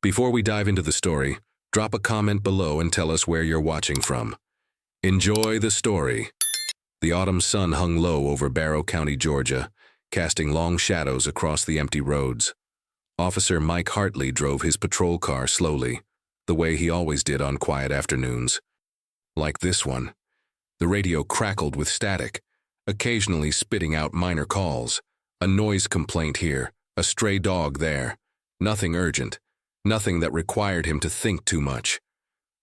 Before we dive into the story, drop a comment below and tell us where you're watching from. Enjoy the story. The autumn sun hung low over Barrow County, Georgia, casting long shadows across the empty roads. Officer Mike Hartley drove his patrol car slowly, the way he always did on quiet afternoons. Like this one. The radio crackled with static, occasionally spitting out minor calls. A noise complaint here, a stray dog there. Nothing urgent, nothing that required him to think too much.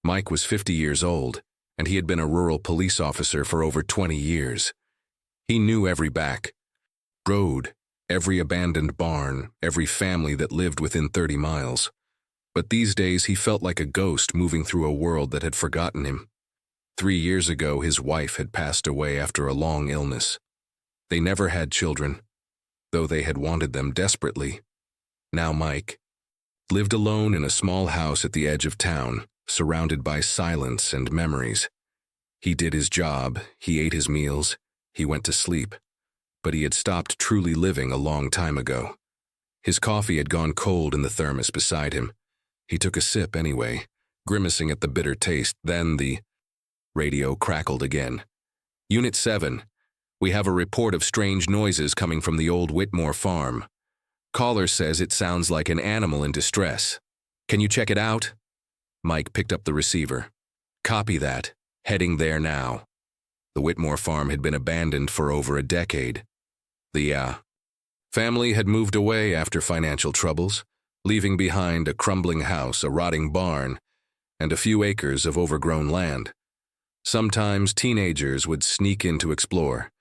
Mike was 50 years old, and he had been a rural police officer for over 20 years. He knew every back road, every abandoned barn, every family that lived within 30 miles. But these days he felt like a ghost moving through a world that had forgotten him. 3 years ago, his wife had passed away after a long illness. They never had children, though they had wanted them desperately. Now Mike lived alone in a small house at the edge of town, surrounded by silence and memories. He did his job, he ate his meals, he went to sleep, but he had stopped truly living a long time ago. His coffee had gone cold in the thermos beside him. He took a sip anyway, grimacing at the bitter taste. Then the radio crackled again. Unit 7, we have a report of strange noises coming from the old Whitmore farm. Caller says it sounds like an animal in distress. Can you check it out? Mike picked up the receiver. Copy that. Heading there now. The Whitmore farm had been abandoned for over a decade. The family had moved away after financial troubles, leaving behind a crumbling house, a rotting barn, and a few acres of overgrown land. Sometimes teenagers would sneak in to explore.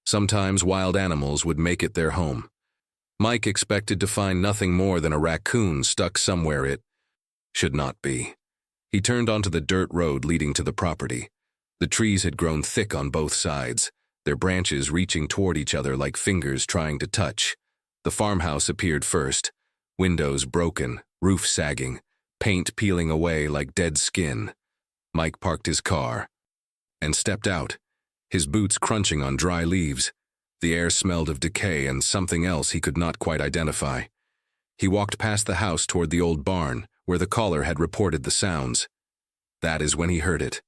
Sometimes wild animals would make it their home. Mike expected to find nothing more than a raccoon stuck somewhere it should not be. He turned onto the dirt road leading to the property. The trees had grown thick on both sides, their branches reaching toward each other like fingers trying to touch. The farmhouse appeared first, windows broken, roof sagging, paint peeling away like dead skin. Mike parked his car and stepped out, his boots crunching on dry leaves. The air smelled of decay and something else he could not quite identify. He walked past the house toward the old barn, where the caller had reported the sounds. That is when he heard it.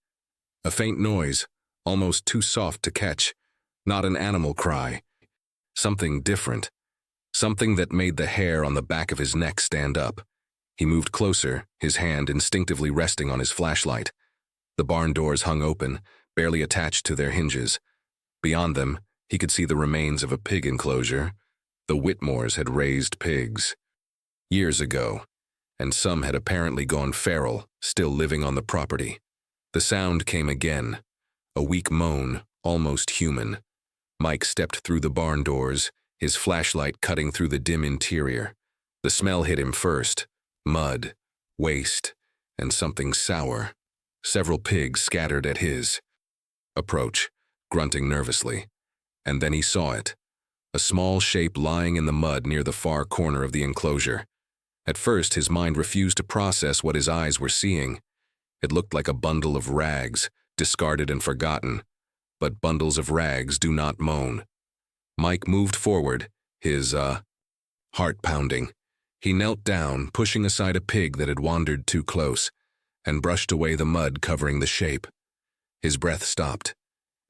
A faint noise, almost too soft to catch. Not an animal cry. Something different. Something that made the hair on the back of his neck stand up. He moved closer, his hand instinctively resting on his flashlight. The barn doors hung open, barely attached to their hinges. Beyond them, he could see the remains of a pig enclosure. The Whitmores had raised pigs years ago, and some had apparently gone feral, still living on the property. The sound came again, a weak moan, almost human. Mike stepped through the barn doors, his flashlight cutting through the dim interior. The smell hit him first: mud, waste, and something sour. Several pigs scattered at his approach, grunting nervously. And then he saw it, a small shape lying in the mud near the far corner of the enclosure. At first, his mind refused to process what his eyes were seeing. It looked like a bundle of rags, discarded and forgotten. But bundles of rags do not moan. Mike moved forward, his heart pounding. He knelt down, pushing aside a pig that had wandered too close, and brushed away the mud covering the shape. His breath stopped.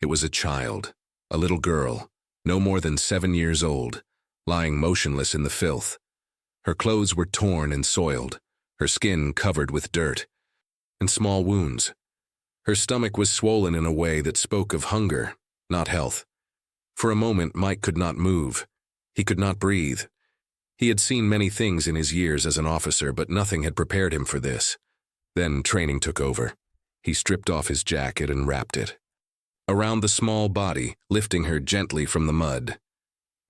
It was a child, a little girl, no more than 7 years old, lying motionless in the filth. Her clothes were torn and soiled, her skin covered with dirt and small wounds. Her stomach was swollen in a way that spoke of hunger, not health. For a moment, Mike could not move. He could not breathe. He had seen many things in his years as an officer, but nothing had prepared him for this. Then training took over. He stripped off his jacket and wrapped it around the small body, lifting her gently from the mud.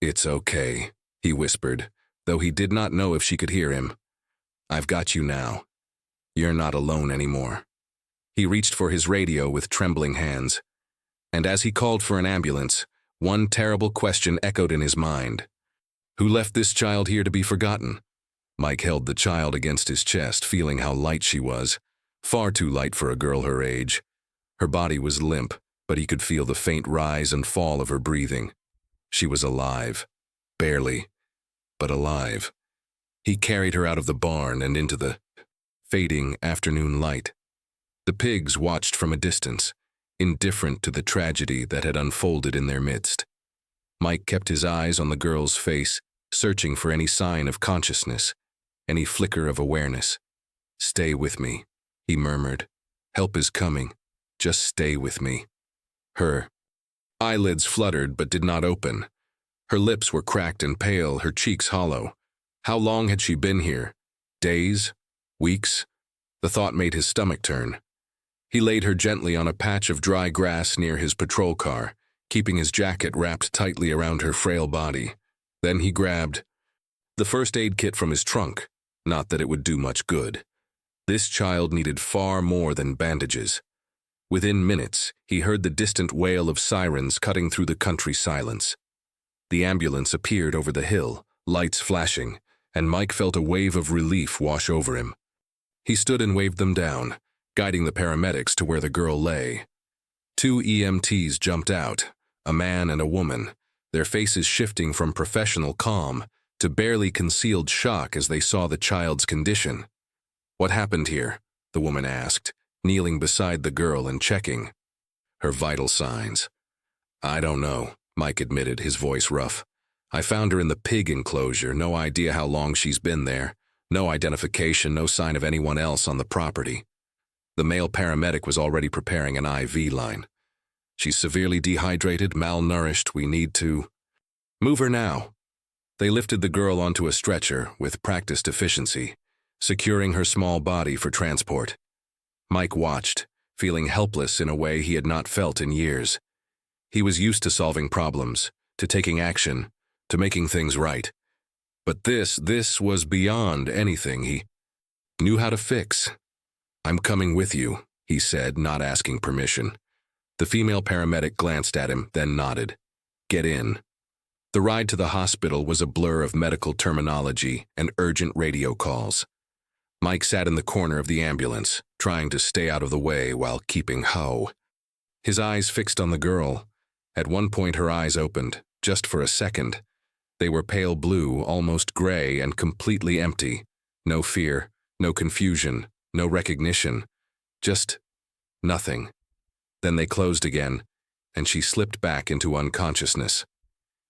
"It's okay," he whispered, though he did not know if she could hear him. "I've got you now. You're not alone anymore." He reached for his radio with trembling hands. And as he called for an ambulance, one terrible question echoed in his mind. Who left this child here to be forgotten? Mike held the child against his chest, feeling how light she was. Far too light for a girl her age. Her body was limp, but he could feel the faint rise and fall of her breathing. She was alive. Barely, but alive. He carried her out of the barn and into the fading afternoon light. The pigs watched from a distance, indifferent to the tragedy that had unfolded in their midst. Mike kept his eyes on the girl's face, searching for any sign of consciousness, any flicker of awareness. "Stay with me," he murmured. "Help is coming. Just stay with me." Her eyelids fluttered but did not open. Her lips were cracked and pale, her cheeks hollow. How long had she been here? Days? Weeks? The thought made his stomach turn. He laid her gently on a patch of dry grass near his patrol car, keeping his jacket wrapped tightly around her frail body. Then he grabbed the first aid kit from his trunk. Not that it would do much good. This child needed far more than bandages. Within minutes, he heard the distant wail of sirens cutting through the country silence. The ambulance appeared over the hill, lights flashing, and Mike felt a wave of relief wash over him. He stood and waved them down, guiding the paramedics to where the girl lay. 2 EMTs jumped out, a man and a woman, their faces shifting from professional calm to barely concealed shock as they saw the child's condition. "What happened here?" the woman asked, kneeling beside the girl and checking her vital signs. "I don't know," Mike admitted, his voice rough. "I found her in the pig enclosure, no idea how long she's been there. No identification, no sign of anyone else on the property." The male paramedic was already preparing an IV line. "She's severely dehydrated, malnourished. We need to move her now." They lifted the girl onto a stretcher with practiced efficiency, securing her small body for transport. Mike watched, feeling helpless in a way he had not felt in years. He was used to solving problems, to taking action, to making things right. But this was beyond anything he knew how to fix. "I'm coming with you," he said, not asking permission. The female paramedic glanced at him, then nodded. "Get in." The ride to the hospital was a blur of medical terminology and urgent radio calls. Mike sat in the corner of the ambulance, trying to stay out of the way while keeping Ho. His eyes fixed on the girl. At one point her eyes opened, just for a second. They were pale blue, almost gray, and completely empty. No fear, no confusion, no recognition. Just nothing. Then they closed again, and she slipped back into unconsciousness.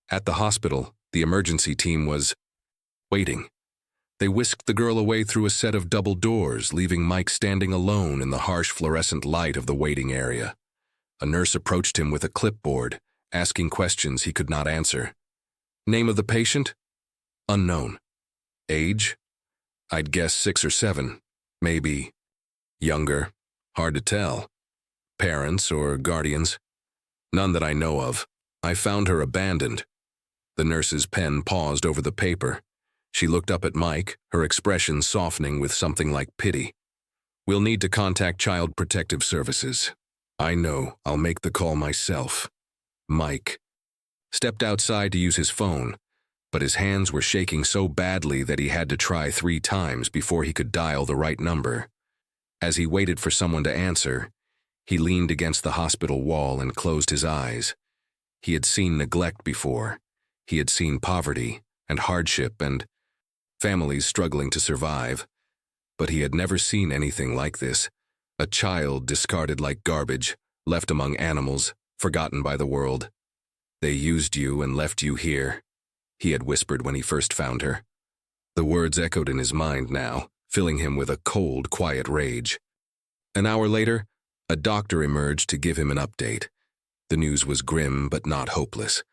At the hospital, the emergency team was waiting. They whisked the girl away through a set of double doors, leaving Mike standing alone in the harsh fluorescent light of the waiting area. A nurse approached him with a clipboard, asking questions he could not answer. "Name of the patient?" "Unknown." "Age?" "I'd guess 6 or 7. Maybe younger. Hard to tell." "Parents or guardians?" "None that I know of. I found her abandoned." The nurse's pen paused over the paper. She looked up at Mike, her expression softening with something like pity. "We'll need to contact Child Protective Services." "I know. I'll make the call myself." Mike stepped outside to use his phone, but his hands were shaking so badly that he had to try 3 times before he could dial the right number. As he waited for someone to answer, he leaned against the hospital wall and closed his eyes. He had seen neglect before. He had seen poverty and hardship and families struggling to survive. But he had never seen anything like this. A child discarded like garbage, left among animals, forgotten by the world. "They used you and left you here," he had whispered when he first found her. The words echoed in his mind now, filling him with a cold, quiet rage. An hour later, a doctor emerged to give him an update. The news was grim but not hopeless.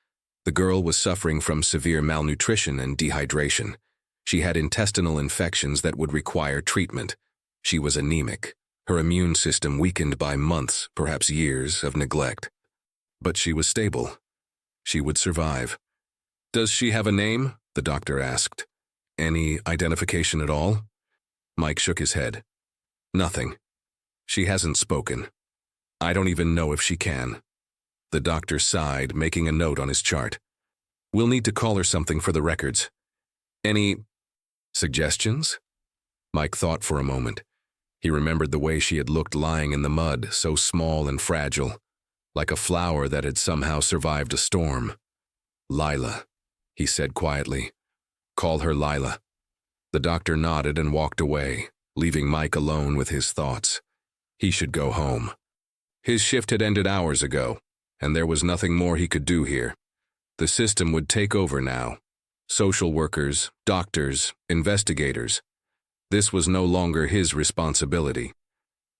The girl was suffering from severe malnutrition and dehydration. She had intestinal infections that would require treatment. She was anemic, her immune system weakened by months, perhaps years, of neglect. But she was stable. She would survive. "Does she have a name?" the doctor asked. "Any identification at all?" Mike shook his head. "Nothing. She hasn't spoken. I don't even know if she can." The doctor sighed, making a note on his chart. "We'll need to call her something for the records. Any suggestions?" Mike thought for a moment. He remembered the way she had looked lying in the mud, so small and fragile, like a flower that had somehow survived a storm. "Lila," he said quietly. "Call her Lila." The doctor nodded and walked away, leaving Mike alone with his thoughts. He should go home. His shift had ended hours ago, and there was nothing more he could do here. The system would take over now. Social workers, doctors, investigators. This was no longer his responsibility.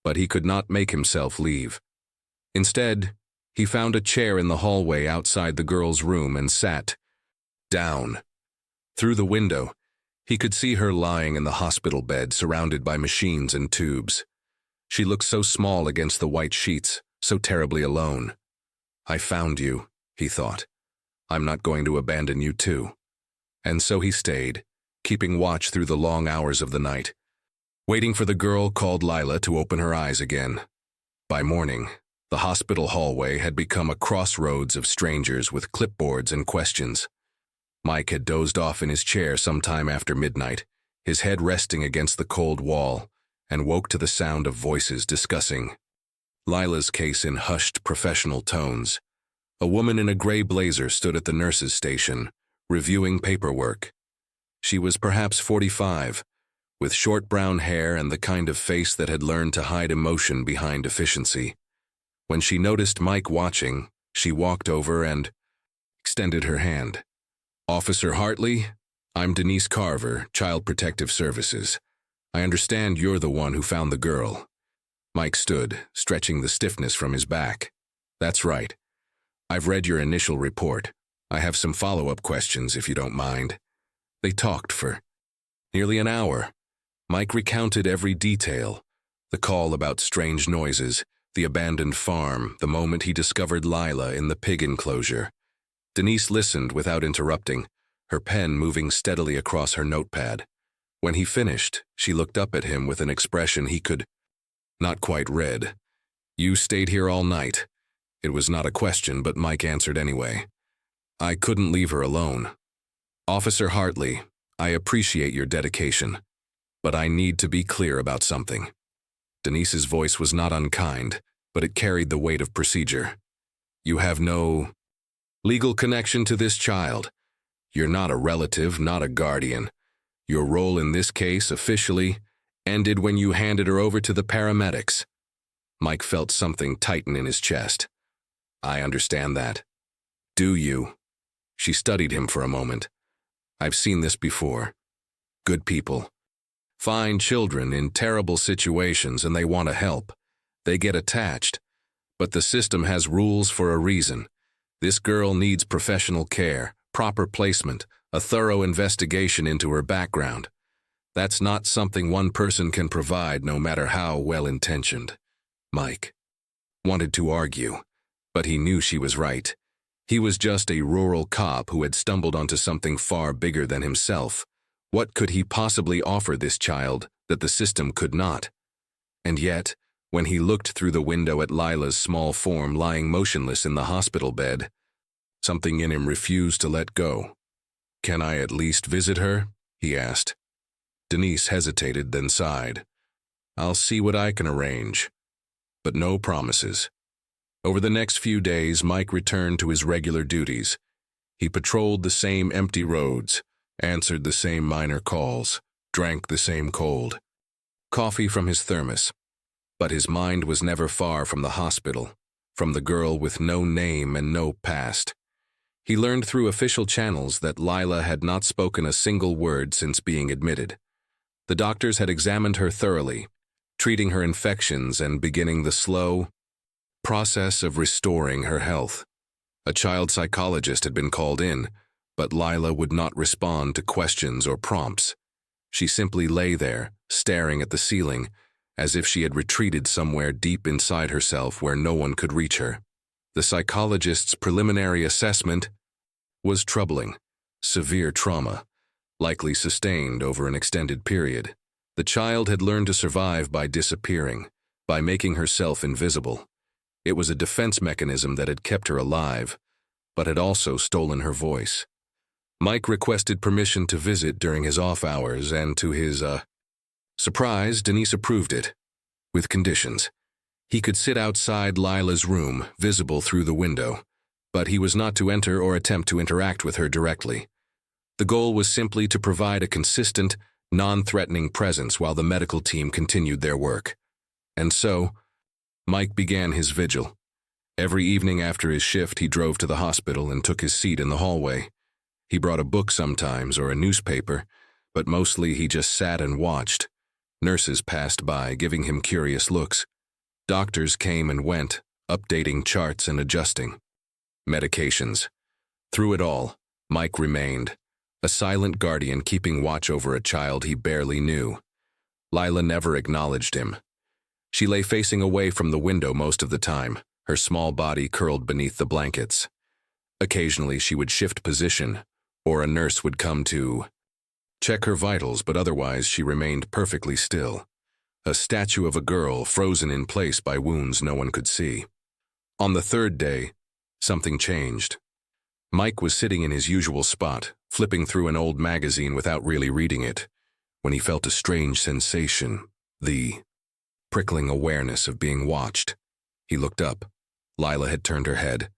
But he could not make himself leave. Instead, he found a chair in the hallway outside the girl's room and sat down. Through the window, he could see her lying in the hospital bed surrounded by machines and tubes. She looked so small against the white sheets, so terribly alone. I found you, he thought. I'm not going to abandon you too. And so he stayed, keeping watch through the long hours of the night, waiting for the girl called Lila to open her eyes again. By morning, the hospital hallway had become a crossroads of strangers with clipboards and questions. Mike had dozed off in his chair sometime after midnight, his head resting against the cold wall, and woke to the sound of voices discussing Lila's case in hushed professional tones. A woman in a gray blazer stood at the nurse's station, reviewing paperwork. She was perhaps 45, with short brown hair and the kind of face that had learned to hide emotion behind efficiency. When she noticed Mike watching, she walked over and extended her hand. Officer Hartley, I'm Denise Carver, Child Protective Services. I understand you're the one who found the girl. Mike stood, stretching the stiffness from his back. That's right. I've read your initial report. I have some follow-up questions, if you don't mind. They talked for nearly an hour. Mike recounted every detail. The call about strange noises, the abandoned farm, the moment he discovered Lila in the pig enclosure. Denise listened without interrupting, her pen moving steadily across her notepad. When he finished, she looked up at him with an expression he could not quite read. You stayed here all night. It was not a question, but Mike answered anyway. I couldn't leave her alone. Officer Hartley, I appreciate your dedication, but I need to be clear about something. Denise's voice was not unkind, but it carried the weight of procedure. You have no legal connection to this child. You're not a relative, not a guardian. Your role in this case, officially, ended when you handed her over to the paramedics. Mike felt something tighten in his chest. I understand that. Do you? She studied him for a moment. I've seen this before. Good people find children in terrible situations and they want to help. They get attached. But the system has rules for a reason. This girl needs professional care, proper placement, a thorough investigation into her background. That's not something one person can provide, no matter how well-intentioned. Mike wanted to argue, but he knew she was right. He was just a rural cop who had stumbled onto something far bigger than himself. What could he possibly offer this child that the system could not? And yet, when he looked through the window at Lila's small form lying motionless in the hospital bed, something in him refused to let go. Can I at least visit her? He asked. Denise hesitated, then sighed. I'll see what I can arrange. But no promises. Over the next few days, Mike returned to his regular duties. He patrolled the same empty roads, answered the same minor calls, drank the same cold coffee from his thermos. But his mind was never far from the hospital, from the girl with no name and no past. He learned through official channels that Lila had not spoken a single word since being admitted. The doctors had examined her thoroughly, treating her infections and beginning the slow process of restoring her health. A child psychologist had been called in, but Lila would not respond to questions or prompts. She simply lay there, staring at the ceiling, as if she had retreated somewhere deep inside herself where no one could reach her. The psychologist's preliminary assessment was troubling. Severe trauma, likely sustained over an extended period. The child had learned to survive by disappearing, by making herself invisible. It was a defense mechanism that had kept her alive, but had also stolen her voice. Mike requested permission to visit during his off hours, and to his surprise, Denise approved it, with conditions. He could sit outside Lila's room, visible through the window, but he was not to enter or attempt to interact with her directly. The goal was simply to provide a consistent, non-threatening presence while the medical team continued their work. And so, Mike began his vigil. Every evening after his shift, he drove to the hospital and took his seat in the hallway. He brought a book sometimes or a newspaper, but mostly he just sat and watched. Nurses passed by, giving him curious looks. Doctors came and went, updating charts and adjusting medications. Through it all, Mike remained, a silent guardian keeping watch over a child he barely knew. Lila never acknowledged him. She lay facing away from the window most of the time, her small body curled beneath the blankets. Occasionally she would shift position, or a nurse would come to check her vitals, but otherwise she remained perfectly still, a statue of a girl frozen in place by wounds no one could see. On the third day, something changed. Mike was sitting in his usual spot, flipping through an old magazine without really reading it, when he felt a strange sensation, the prickling awareness of being watched. He looked up. Lila had turned her head.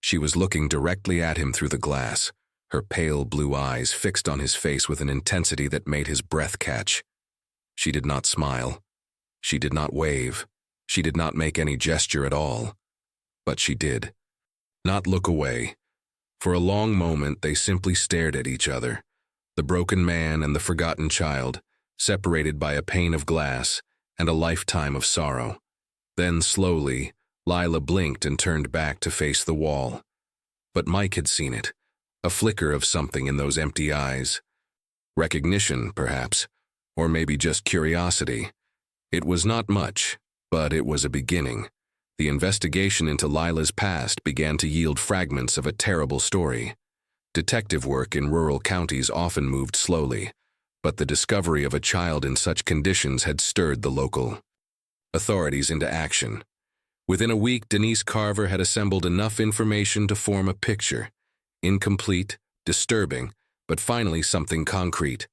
She was looking directly at him through the glass, her pale blue eyes fixed on his face with an intensity that made his breath catch. She did not smile. She did not wave. She did not make any gesture at all. But she did not look away. For a long moment they simply stared at each other, the broken man and the forgotten child, separated by a pane of glass and a lifetime of sorrow. Then slowly, Lila blinked and turned back to face the wall. But Mike had seen it, a flicker of something in those empty eyes. Recognition, perhaps, or maybe just curiosity. It was not much, but it was a beginning. The investigation into Lila's past began to yield fragments of a terrible story. Detective work in rural counties often moved slowly, but the discovery of a child in such conditions had stirred the local authorities into action. Within a week, Denise Carver had assembled enough information to form a picture. Incomplete, disturbing, but finally something concrete.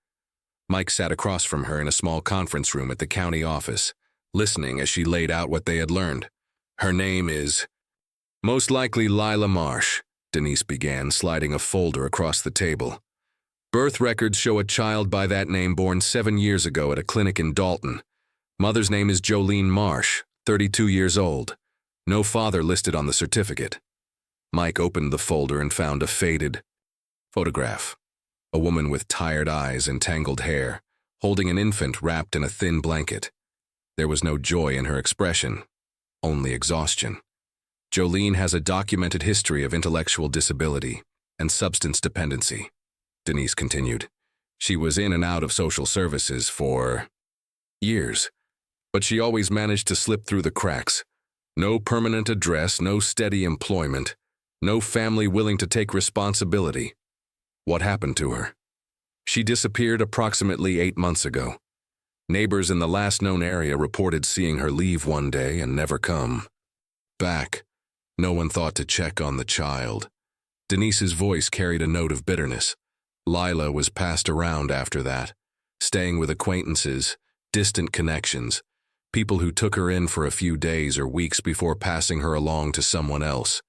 Mike sat across from her in a small conference room at the county office, listening as she laid out what they had learned. Her name is most likely Lila Marsh, Denise began, sliding a folder across the table. Birth records show a child by that name born 7 years ago at a clinic in Dalton. Mother's name is Jolene Marsh, 32 years old. No father listed on the certificate. Mike opened the folder and found a faded photograph. A woman with tired eyes and tangled hair, holding an infant wrapped in a thin blanket. There was no joy in her expression, only exhaustion. Jolene has a documented history of intellectual disability and substance dependency, Denise continued. She was in and out of social services for years, but she always managed to slip through the cracks. No permanent address, no steady employment, no family willing to take responsibility. What happened to her? She disappeared approximately 8 months ago. Neighbors in the last known area reported seeing her leave one day and never come back. No one thought to check on the child. Denise's voice carried a note of bitterness. Lila was passed around after that, staying with acquaintances, distant connections, people who took her in for a few days or weeks before passing her along to someone else.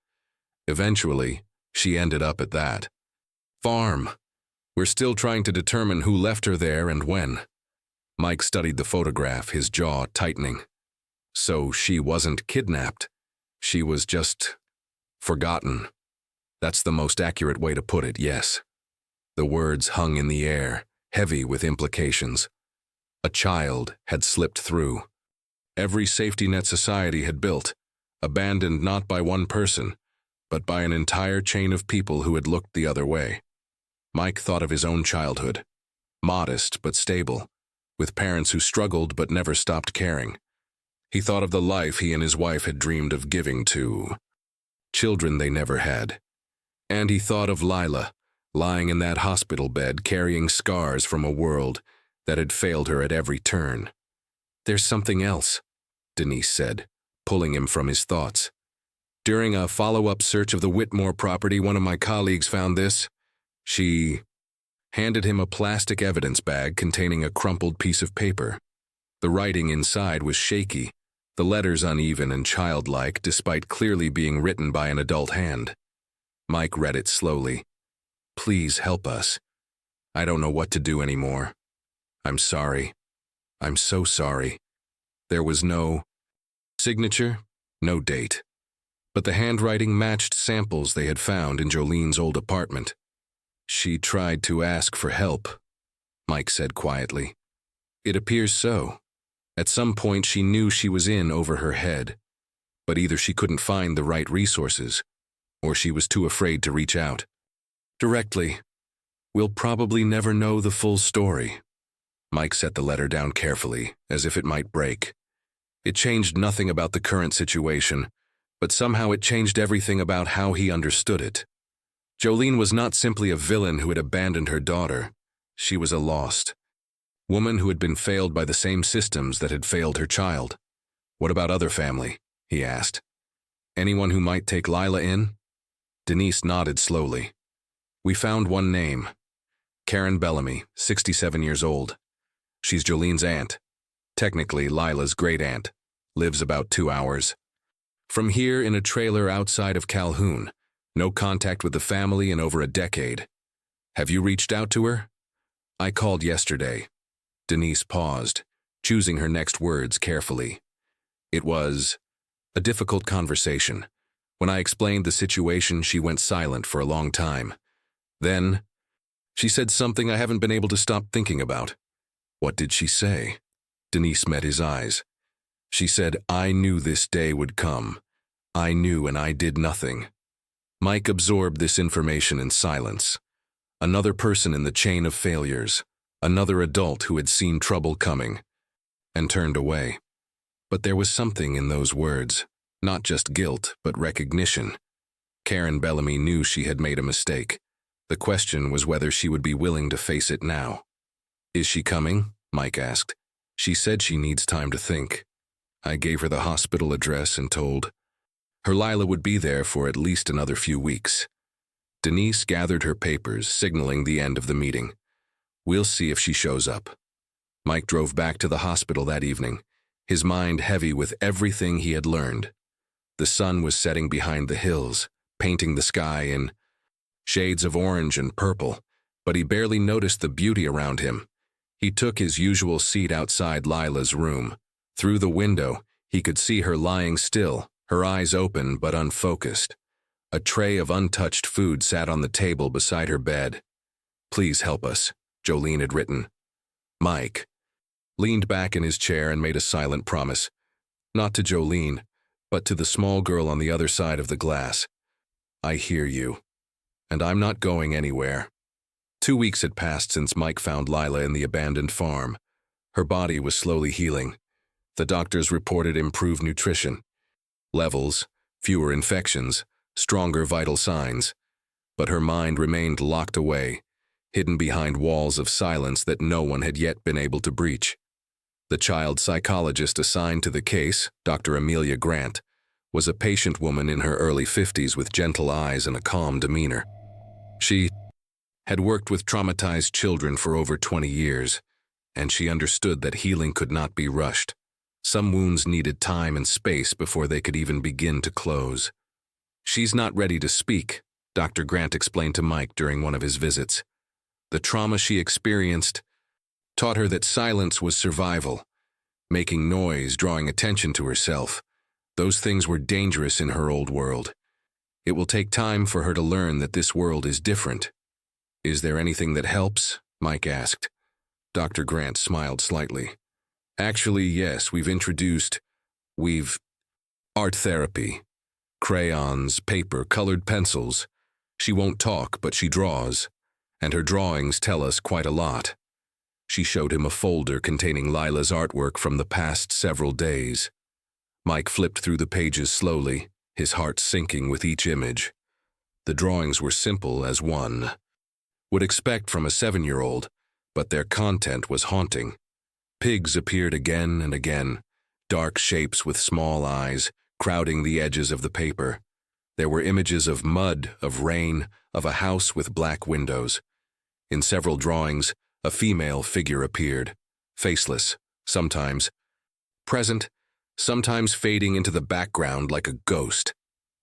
Eventually, she ended up at that farm. We're still trying to determine who left her there and when. Mike studied the photograph, his jaw tightening. So she wasn't kidnapped. She was just forgotten. That's the most accurate way to put it, yes. The words hung in the air, heavy with implications. A child had slipped through. Every safety net society had built, abandoned not by one person, but by an entire chain of people who had looked the other way. Mike thought of his own childhood, modest but stable, with parents who struggled but never stopped caring. He thought of the life he and his wife had dreamed of giving to children they never had. And he thought of Lila, lying in that hospital bed, carrying scars from a world that had failed her at every turn. There's something else, Denise said, pulling him from his thoughts. During a follow-up search of the Whitmore property, one of my colleagues found this. She handed him a plastic evidence bag containing a crumpled piece of paper. The writing inside was shaky, the letters uneven and childlike despite clearly being written by an adult hand. Mike read it slowly. Please help us. I don't know what to do anymore. I'm sorry. I'm so sorry. There was no signature, no date. But the handwriting matched samples they had found in Jolene's old apartment. She tried to ask for help, Mike said quietly. It appears so. At some point she knew she was in over her head, but either she couldn't find the right resources, or she was too afraid to reach out directly. We'll probably never know the full story. Mike set the letter down carefully, as if it might break. It changed nothing about the current situation, but somehow it changed everything about how he understood it. Jolene was not simply a villain who had abandoned her daughter. She was a lost woman who had been failed by the same systems that had failed her child. What about other family? He asked. Anyone who might take Lila in? Denise nodded slowly. We found one name. Karen Bellamy, 67 years old. She's Jolene's aunt. Technically, Lila's great-aunt. Lives about 2 hours. From here in a trailer outside of Calhoun. No contact with the family in over a decade. Have you reached out to her? I called yesterday. Denise paused, choosing her next words carefully. It was a difficult conversation. When I explained the situation, she went silent for a long time. Then, she said something I haven't been able to stop thinking about. What did she say? Denise met his eyes. She said, I knew this day would come. I knew and I did nothing. Mike absorbed this information in silence. Another person in the chain of failures. Another adult who had seen trouble coming. And turned away. But there was something in those words. Not just guilt, but recognition. Karen Bellamy knew she had made a mistake. The question was whether she would be willing to face it now. Is she coming? Mike asked. She said she needs time to think. I gave her the hospital address and told her Lila would be there for at least another few weeks. Denise gathered her papers, signaling the end of the meeting. We'll see if she shows up. Mike drove back to the hospital that evening, his mind heavy with everything he had learned. The sun was setting behind the hills, painting the sky in shades of orange and purple, but he barely noticed the beauty around him. He took his usual seat outside Lila's room. Through the window, he could see her lying still, her eyes open but unfocused. A tray of untouched food sat on the table beside her bed. Please help us, Jolene had written. Mike leaned back in his chair and made a silent promise. Not to Jolene, but to the small girl on the other side of the glass. I hear you. And I'm not going anywhere. 2 weeks had passed since Mike found Lila in the abandoned farm. Her body was slowly healing. The doctors reported improved nutrition levels, fewer infections, stronger vital signs. But her mind remained locked away, hidden behind walls of silence that no one had yet been able to breach. The child psychologist assigned to the case, Dr. Amelia Grant, was a patient woman in her early 50s with gentle eyes and a calm demeanor. She had worked with traumatized children for over 20 years, and she understood that healing could not be rushed. Some wounds needed time and space before they could even begin to close. She's not ready to speak, Dr. Grant explained to Mike during one of his visits. The trauma she experienced taught her that silence was survival, making noise, drawing attention to herself. Those things were dangerous in her old world. It will take time for her to learn that this world is different. Is there anything that helps? Mike asked. Dr. Grant smiled slightly. Actually, yes, we've art therapy. Crayons, paper, colored pencils. She won't talk, but she draws. And her drawings tell us quite a lot. She showed him a folder containing Lila's artwork from the past several days. Mike flipped through the pages slowly, his heart sinking with each image. The drawings were simple as one would expect from a 7-year-old, but their content was haunting. Pigs appeared again and again, dark shapes with small eyes, crowding the edges of the paper. There were images of mud, of rain, of a house with black windows. In several drawings, a female figure appeared, faceless, sometimes present, sometimes fading into the background like a ghost.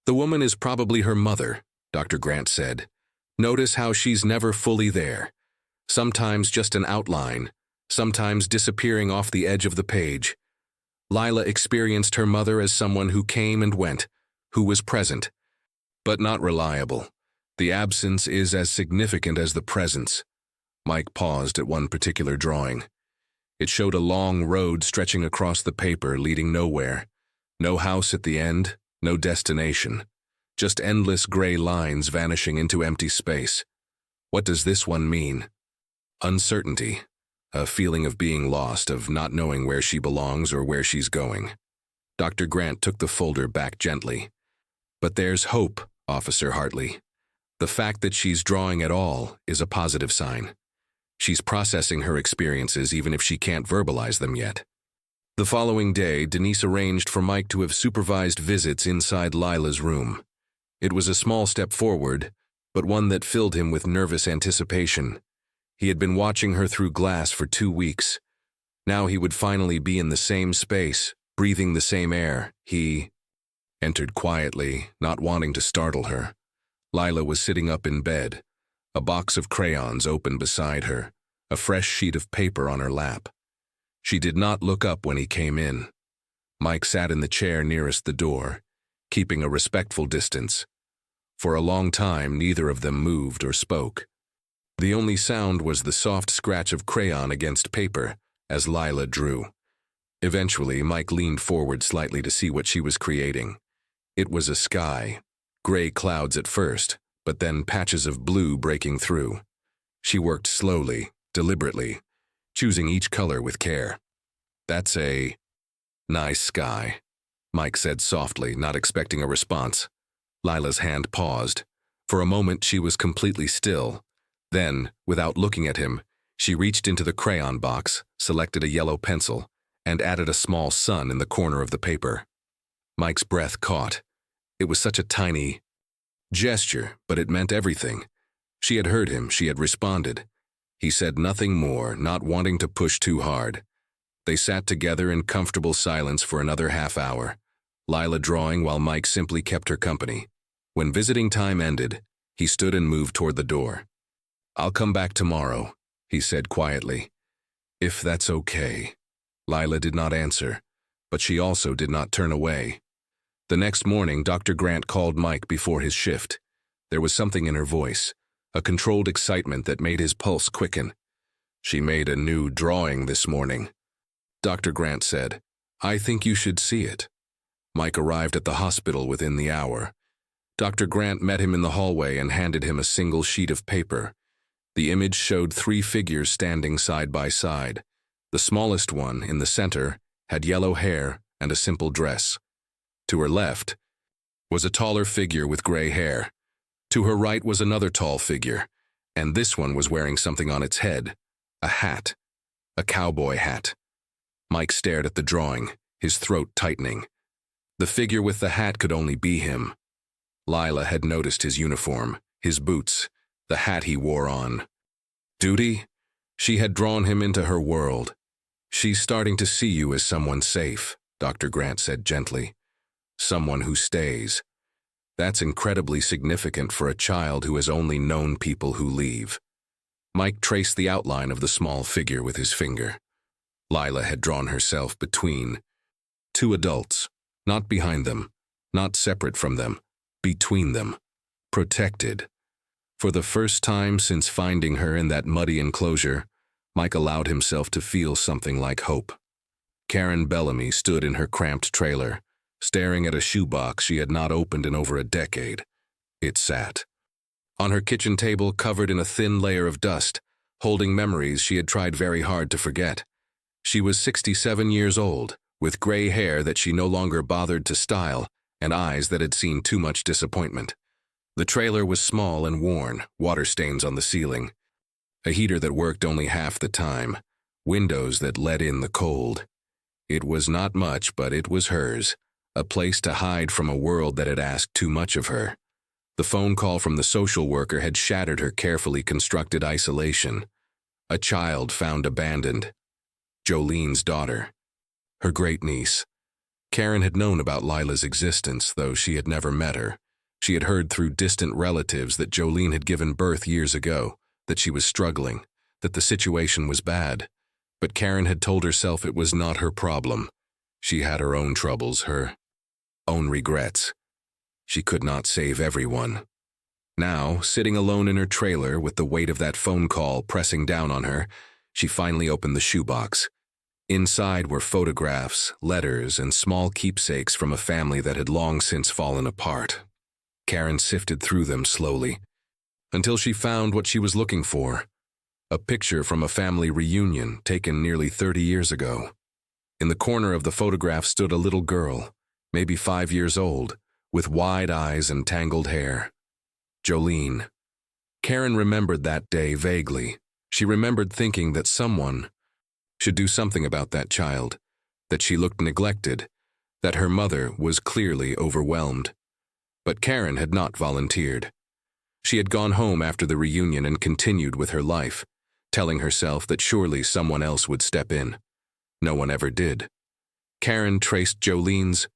The woman is probably her mother, Dr. Grant said. Notice how she's never fully there. Sometimes just an outline, sometimes disappearing off the edge of the page. Lila experienced her mother as someone who came and went, who was present, but not reliable. The absence is as significant as the presence. Mike paused at one particular drawing. It showed a long road stretching across the paper, leading nowhere. No house at the end, no destination. Just endless gray lines vanishing into empty space. What does this one mean? Uncertainty. A feeling of being lost, of not knowing where she belongs or where she's going. Dr. Grant took the folder back gently. But there's hope, Officer Hartley. The fact that she's drawing at all is a positive sign. She's processing her experiences even if she can't verbalize them yet. The following day, Denise arranged for Mike to have supervised visits inside Lila's room. It was a small step forward, but one that filled him with nervous anticipation. He had been watching her through glass for 2 weeks. Now he would finally be in the same space, breathing the same air. He entered quietly, not wanting to startle her. Lila was sitting up in bed, a box of crayons open beside her, a fresh sheet of paper on her lap. She did not look up when he came in. Mike sat in the chair nearest the door, keeping a respectful distance. For a long time, neither of them moved or spoke. The only sound was the soft scratch of crayon against paper as Lila drew. Eventually, Mike leaned forward slightly to see what she was creating. It was a sky, gray clouds at first, but then patches of blue breaking through. She worked slowly, deliberately, choosing each color with care. "That's a nice sky," Mike said softly, not expecting a response. Lila's hand paused. For a moment, she was completely still. Then, without looking at him, she reached into the crayon box, selected a yellow pencil, and added a small sun in the corner of the paper. Mike's breath caught. It was such a tiny gesture, but it meant everything. She had heard him, she had responded. He said nothing more, not wanting to push too hard. They sat together in comfortable silence for another half-hour, Lila drawing while Mike simply kept her company. When visiting time ended, he stood and moved toward the door. "I'll come back tomorrow," he said quietly. "If that's okay." Lila did not answer, but she also did not turn away. The next morning, Dr. Grant called Mike before his shift. There was something in her voice, a controlled excitement that made his pulse quicken. "She made a new drawing this morning," Dr. Grant said. "I think you should see it." Mike arrived at the hospital within the hour. Dr. Grant met him in the hallway and handed him a single sheet of paper. The image showed 3 figures standing side by side. The smallest one, in the center, had yellow hair and a simple dress. To her left was a taller figure with gray hair. To her right was another tall figure, and this one was wearing something on its head, a hat, a cowboy hat. Mike stared at the drawing, his throat tightening. The figure with the hat could only be him. Lila had noticed his uniform, his boots, the hat he wore on. Duty? She had drawn him into her world. "She's starting to see you as someone safe," Dr. Grant said gently. "Someone who stays. That's incredibly significant for a child who has only known people who leave." Mike traced the outline of the small figure with his finger. Lila had drawn herself between 2 adults, not behind them, not separate from them, between them, protected. For the first time since finding her in that muddy enclosure, Mike allowed himself to feel something like hope. Karen Bellamy stood in her cramped trailer, staring at a shoebox she had not opened in over a decade. It sat on her kitchen table, covered in a thin layer of dust, holding memories she had tried very hard to forget. She was 67 years old, with gray hair that she no longer bothered to style, and eyes that had seen too much disappointment. The trailer was small and worn, water stains on the ceiling, a heater that worked only half the time, windows that let in the cold. It was not much, but it was hers, a place to hide from a world that had asked too much of her. The phone call from the social worker had shattered her carefully constructed isolation. A child found abandoned. Jolene's daughter. Her great-niece. Karen had known about Lila's existence, though she had never met her. She had heard through distant relatives that Jolene had given birth years ago, that she was struggling, that the situation was bad. But Karen had told herself it was not her problem. She had her own troubles, her own regrets. She could not save everyone. Now, sitting alone in her trailer with the weight of that phone call pressing down on her, she finally opened the shoebox. Inside were photographs, letters, and small keepsakes from a family that had long since fallen apart. Karen sifted through them slowly, until she found what she was looking for, a picture from a family reunion taken nearly 30 years ago. In the corner of the photograph stood a little girl, maybe 5 years old, with wide eyes and tangled hair. Jolene. Karen remembered that day vaguely. She remembered thinking that someone should do something about that child, that she looked neglected, that her mother was clearly overwhelmed. But Karen had not volunteered. She had gone home after the reunion and continued with her life, telling herself that surely someone else would step in. No one ever did. Karen traced Jolene's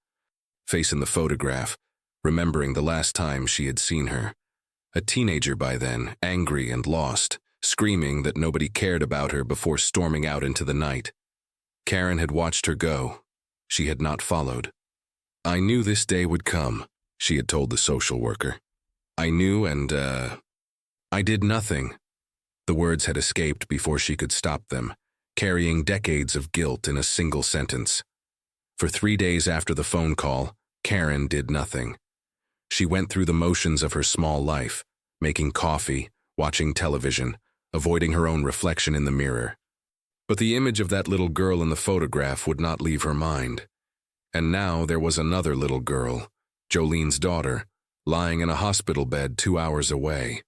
face in the photograph, remembering the last time she had seen her. A teenager by then, angry and lost, screaming that nobody cared about her before storming out into the night. Karen had watched her go. She had not followed. "I knew this day would come," she had told the social worker. "I knew and, I did nothing." The words had escaped before she could stop them, carrying decades of guilt in a single sentence. For 3 days after the phone call, Karen did nothing. She went through the motions of her small life, making coffee, watching television, avoiding her own reflection in the mirror. But the image of that little girl in the photograph would not leave her mind. And now there was another little girl, Jolene's daughter, lying in a hospital bed 2 hours away.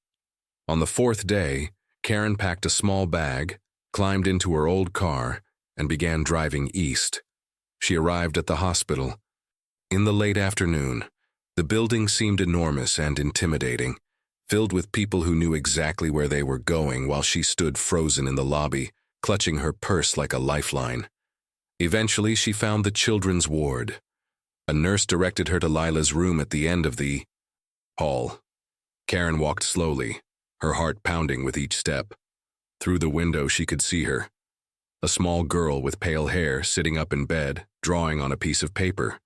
On the 4th day, Karen packed a small bag, climbed into her old car, and began driving east. She arrived at the hospital. In the late afternoon, the building seemed enormous and intimidating, filled with people who knew exactly where they were going while she stood frozen in the lobby, clutching her purse like a lifeline. Eventually, she found the children's ward. A nurse directed her to Lila's room at the end of the hall. Karen walked slowly, her heart pounding with each step. Through the window, she could see her. A small girl with pale hair sitting up in bed, drawing on a piece of paper.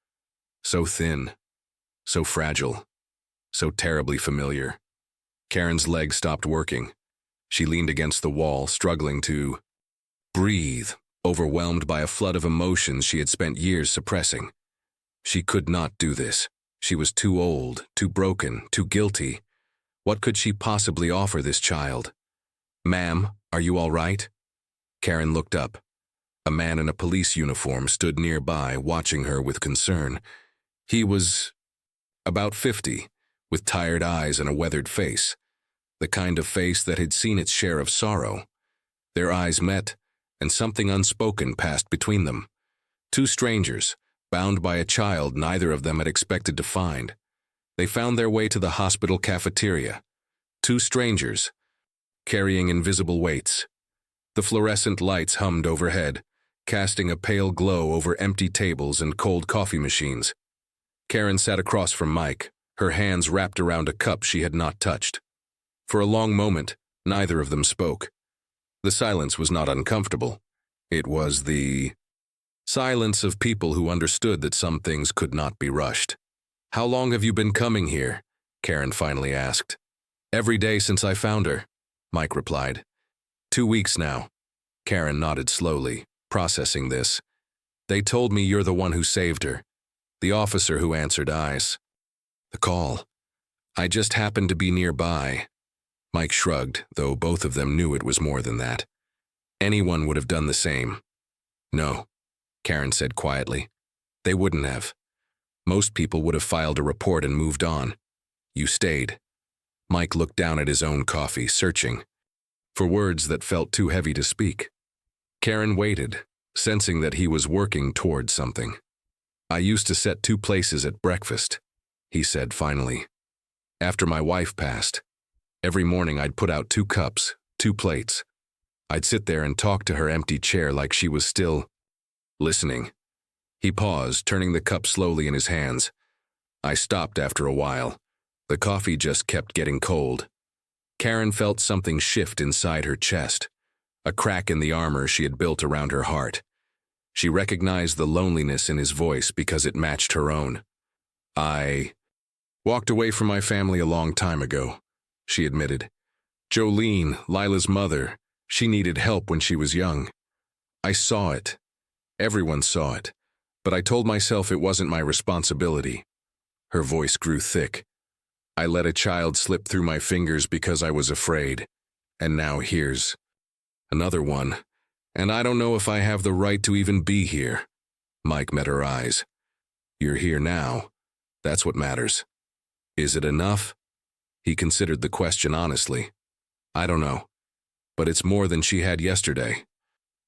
So thin, so fragile, so terribly familiar. Karen's legs stopped working. She leaned against the wall, struggling to breathe, overwhelmed by a flood of emotions she had spent years suppressing. She could not do this. She was too old, too broken, too guilty. What could she possibly offer this child? "Ma'am, are you all right?" Karen looked up. A man in a police uniform stood nearby, watching her with concern. He was about 50, with tired eyes and a weathered face, the kind of face that had seen its share of sorrow. Their eyes met, and something unspoken passed between them. Two strangers, bound by a child neither of them had expected to find. They found their way to the hospital cafeteria. Two strangers, carrying invisible weights. The fluorescent lights hummed overhead, casting a pale glow over empty tables and cold coffee machines. Karen sat across from Mike, her hands wrapped around a cup she had not touched. For a long moment, neither of them spoke. The silence was not uncomfortable. It was the silence of people who understood that some things could not be rushed. "How long have you been coming here?" Karen finally asked. "Every day since I found her," Mike replied. 2 weeks now." Karen nodded slowly, processing this. "They told me you're the one who saved her." The officer who answered eyes. "The call. I just happened to be nearby." Mike shrugged, though both of them knew it was more than that. Anyone would have done the same. "No," Karen said quietly. "They wouldn't have. Most people would have filed a report and moved on. You stayed." Mike looked down at his own coffee, searching for words that felt too heavy to speak. Karen waited, sensing that he was working toward something. "I used to set 2 places at breakfast," he said finally. "After my wife passed, every morning I'd put out 2 cups, 2 plates. I'd sit there and talk to her empty chair like she was still listening." He paused, turning the cup slowly in his hands. "I stopped after a while. The coffee just kept getting cold." Karen felt something shift inside her chest, a crack in the armor she had built around her heart. She recognized the loneliness in his voice because it matched her own. I walked away from my family a long time ago, she admitted. Jolene, Lila's mother, she needed help when she was young. I saw it. Everyone saw it. But I told myself it wasn't my responsibility. Her voice grew thick. I let a child slip through my fingers because I was afraid. And now here's another one. And I don't know if I have the right to even be here. Mike met her eyes. You're here now. That's what matters. Is it enough? He considered the question honestly. I don't know. But it's more than she had yesterday.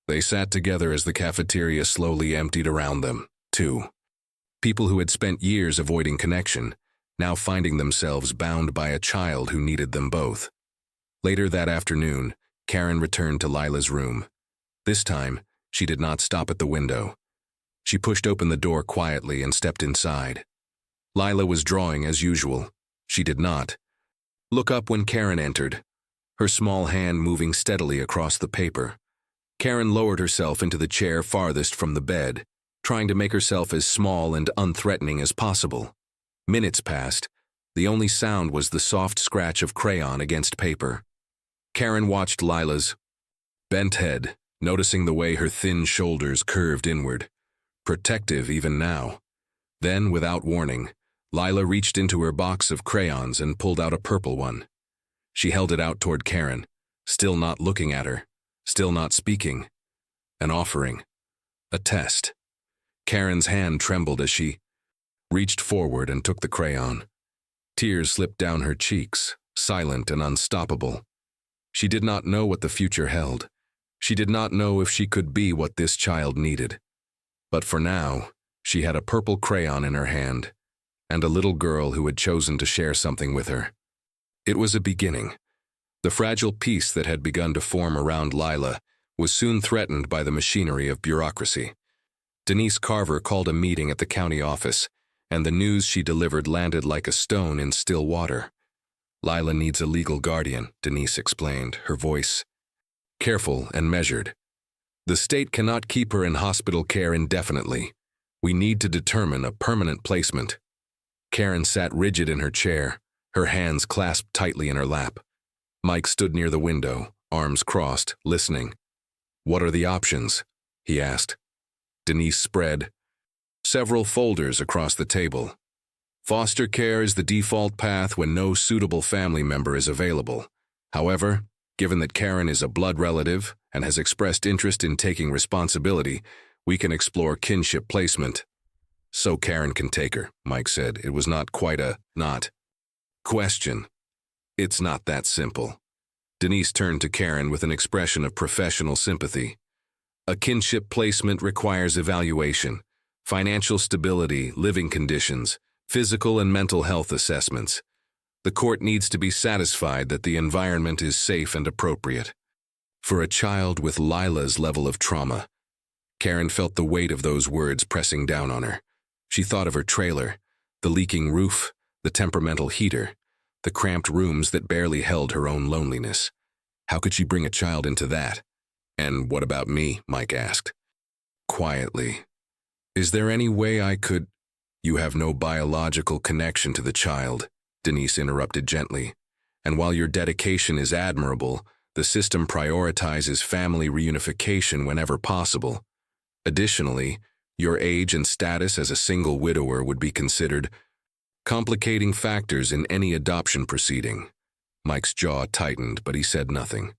They sat together as the cafeteria slowly emptied around them, too. People who had spent years avoiding connection, now finding themselves bound by a child who needed them both. Later that afternoon, Karen returned to Lila's room. This time, she did not stop at the window. She pushed open the door quietly and stepped inside. Lila was drawing as usual. She did not look up when Karen entered, her small hand moving steadily across the paper. Karen lowered herself into the chair farthest from the bed, trying to make herself as small and unthreatening as possible. Minutes passed. The only sound was the soft scratch of crayon against paper. Karen watched Lila's bent head, noticing the way her thin shoulders curved inward, protective even now. Then, without warning, Lila reached into her box of crayons and pulled out a purple one. She held it out toward Karen, still not looking at her, still not speaking. An offering. A test. Karen's hand trembled as she reached forward and took the crayon. Tears slipped down her cheeks, silent and unstoppable. She did not know what the future held. She did not know if she could be what this child needed. But for now, she had a purple crayon in her hand, and a little girl who had chosen to share something with her. It was a beginning. The fragile peace that had begun to form around Lila was soon threatened by the machinery of bureaucracy. Denise Carver called a meeting at the county office, and the news she delivered landed like a stone in still water. Lila needs a legal guardian, Denise explained, her voice careful and measured. The state cannot keep her in hospital care indefinitely. We need to determine a permanent placement. Karen sat rigid in her chair, her hands clasped tightly in her lap. Mike stood near the window, arms crossed, listening. What are the options? He asked. Denise spread several folders across the table. Foster care is the default path when no suitable family member is available. However, given that Karen is a blood relative and has expressed interest in taking responsibility, we can explore kinship placement. So Karen can take her, Mike said. It was not quite a question. It's not that simple. Denise turned to Karen with an expression of professional sympathy. A kinship placement requires evaluation, financial stability, living conditions, physical and mental health assessments. The court needs to be satisfied that the environment is safe and appropriate. For a child with Lila's level of trauma, Karen felt the weight of those words pressing down on her. She thought of her trailer, the leaking roof, the temperamental heater, the cramped rooms that barely held her own loneliness. How could she bring a child into that? And what about me? Mike asked. Quietly. Is there any way I could? You have no biological connection to the child, Denise interrupted gently. And while your dedication is admirable, the system prioritizes family reunification whenever possible. Additionally, your age and status as a single widower would be considered complicating factors in any adoption proceeding. Mike's jaw tightened, but he said nothing.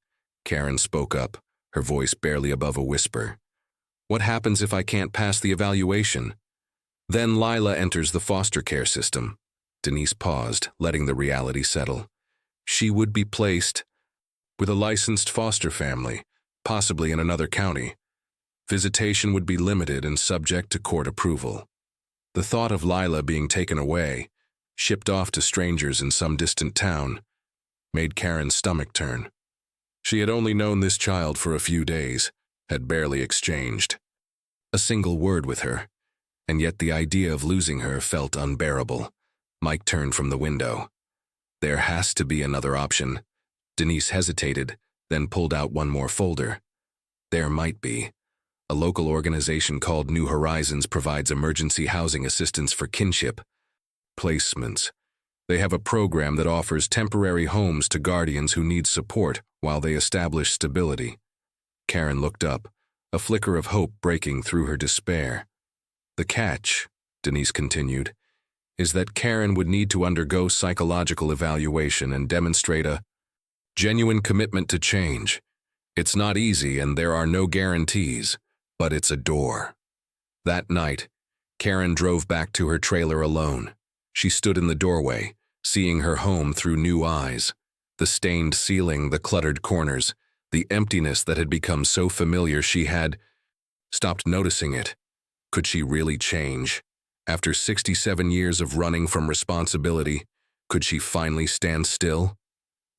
Karen spoke up, her voice barely above a whisper. What happens if I can't pass the evaluation? Then Lila enters the foster care system. Denise paused, letting the reality settle. She would be placed with a licensed foster family, possibly in another county. Visitation would be limited and subject to court approval. The thought of Lila being taken away, shipped off to strangers in some distant town, made Karen's stomach turn. She had only known this child for a few days, had barely exchanged a single word with her, and yet the idea of losing her felt unbearable. Mike turned from the window. There has to be another option. Denise hesitated, then pulled out one more folder. There might be. A local organization called New Horizons provides emergency housing assistance for kinship placements. They have a program that offers temporary homes to guardians who need support while they establish stability. Karen looked up, a flicker of hope breaking through her despair. The catch, Denise continued, is that Karen would need to undergo psychological evaluation and demonstrate a genuine commitment to change. It's not easy and there are no guarantees, but it's a door. That night, Karen drove back to her trailer alone. She stood in the doorway, seeing her home through new eyes. The stained ceiling, the cluttered corners, the emptiness that had become so familiar she had stopped noticing it. Could she really change? After 67 years of running from responsibility, could she finally stand still?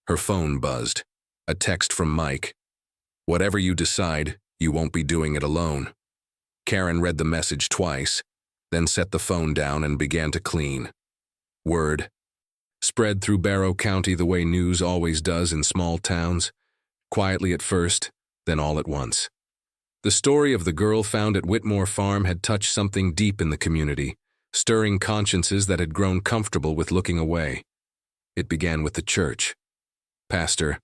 Her phone buzzed. A text from Mike. "Whatever you decide, you won't be doing it alone." Karen read the message twice, then set the phone down and began to clean. Word spread through Barrow County the way news always does in small towns, quietly at first, then all at once. The story of the girl found at Whitmore Farm had touched something deep in the community, stirring consciences that had grown comfortable with looking away. It began with the church. Pastor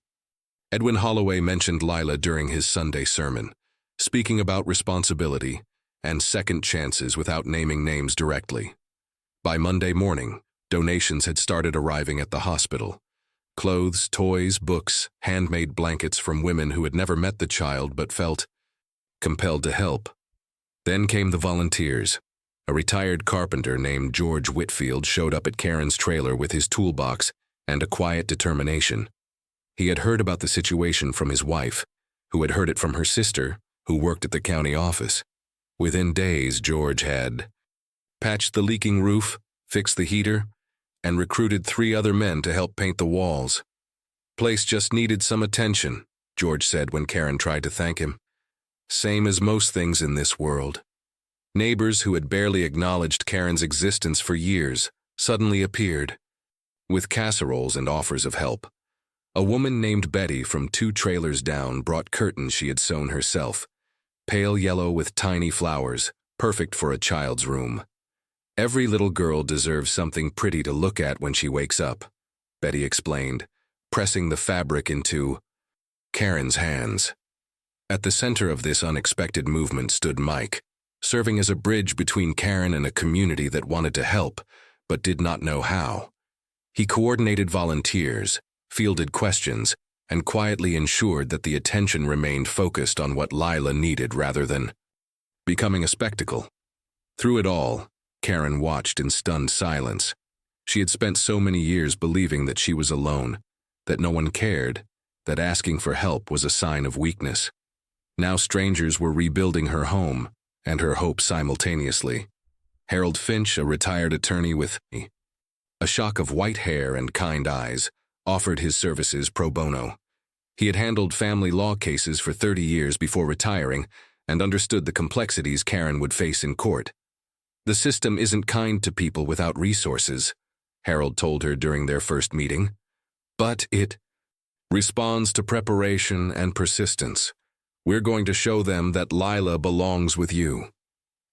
Edwin Holloway mentioned Lila during his Sunday sermon, speaking about responsibility and second chances without naming names directly. By Monday morning, donations had started arriving at the hospital. Clothes, toys, books, handmade blankets from women who had never met the child but felt compelled to help. Then came the volunteers. A retired carpenter named George Whitfield showed up at Karen's trailer with his toolbox and a quiet determination. He had heard about the situation from his wife, who had heard it from her sister, who worked at the county office. Within days, George had patched the leaking roof, fixed the heater, and recruited 3 other men to help paint the walls. "Place just needed some attention," George said when Karen tried to thank him. Same as most things in this world. Neighbors who had barely acknowledged Karen's existence for years suddenly appeared, with casseroles and offers of help. A woman named Betty from 2 trailers down brought curtains she had sewn herself, pale yellow with tiny flowers, perfect for a child's room. "Every little girl deserves something pretty to look at when she wakes up," Betty explained, pressing the fabric into Karen's hands. At the center of this unexpected movement stood Mike, serving as a bridge between Karen and a community that wanted to help, but did not know how. He coordinated volunteers, fielded questions, and quietly ensured that the attention remained focused on what Lila needed rather than becoming a spectacle. Through it all, Karen watched in stunned silence. She had spent so many years believing that she was alone, that no one cared, that asking for help was a sign of weakness. Now strangers were rebuilding her home and her hope simultaneously. Harold Finch, a retired attorney with a shock of white hair and kind eyes, offered his services pro bono. He had handled family law cases for 30 years before retiring and understood the complexities Karen would face in court. "The system isn't kind to people without resources," Harold told her during their first meeting. "But it responds to preparation and persistence. We're going to show them that Lila belongs with you."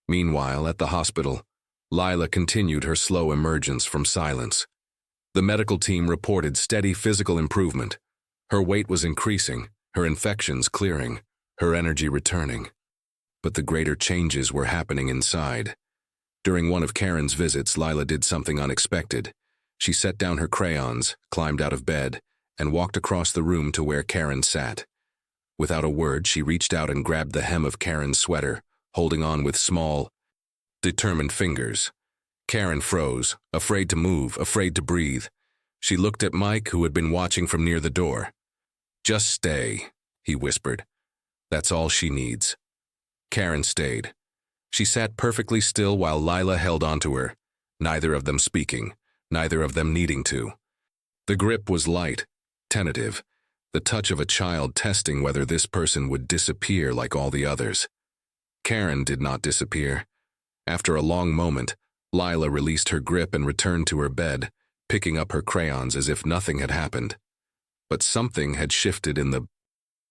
Meanwhile, at the hospital, Lila continued her slow emergence from silence. The medical team reported steady physical improvement. Her weight was increasing, her infections clearing, her energy returning. But the greater changes were happening inside. During one of Karen's visits, Lila did something unexpected. She set down her crayons, climbed out of bed, and walked across the room to where Karen sat. Without a word, she reached out and grabbed the hem of Karen's sweater, holding on with small, determined fingers. Karen froze, afraid to move, afraid to breathe. She looked at Mike, who had been watching from near the door. "Just stay," he whispered. "That's all she needs." Karen stayed. She sat perfectly still while Lila held onto her, neither of them speaking, neither of them needing to. The grip was light, tentative, the touch of a child testing whether this person would disappear like all the others. Karen did not disappear. After a long moment, Lila released her grip and returned to her bed, picking up her crayons as if nothing had happened. But something had shifted in the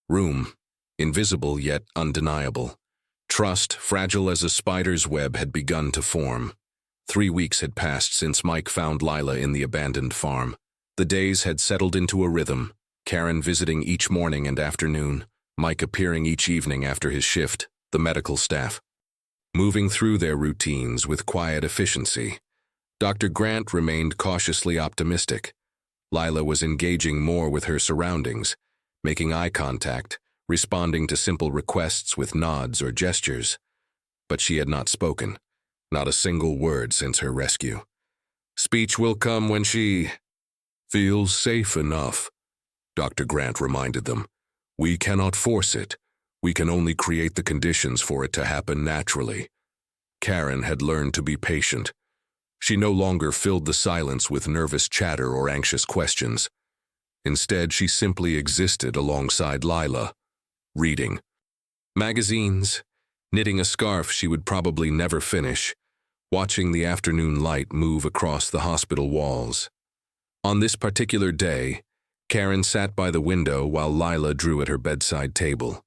room. invisible yet undeniable. Trust, fragile as a spider's web, had begun to form. 3 weeks had passed since Mike found Lila in the abandoned farm. The days had settled into a rhythm, Karen visiting each morning and afternoon, Mike appearing each evening after his shift, the medical staff moving through their routines with quiet efficiency. Dr. Grant remained cautiously optimistic. Lila was engaging more with her surroundings, making eye contact, responding to simple requests with nods or gestures. But she had not spoken, not a single word since her rescue. Speech will come when she feels safe enough, Dr. Grant reminded them. We cannot force it. We can only create the conditions for it to happen naturally. Karen had learned to be patient. She no longer filled the silence with nervous chatter or anxious questions. Instead, she simply existed alongside Lila, reading magazines, knitting a scarf she would probably never finish, watching the afternoon light move across the hospital walls. On this particular day, Karen sat by the window while Lila drew at her bedside table.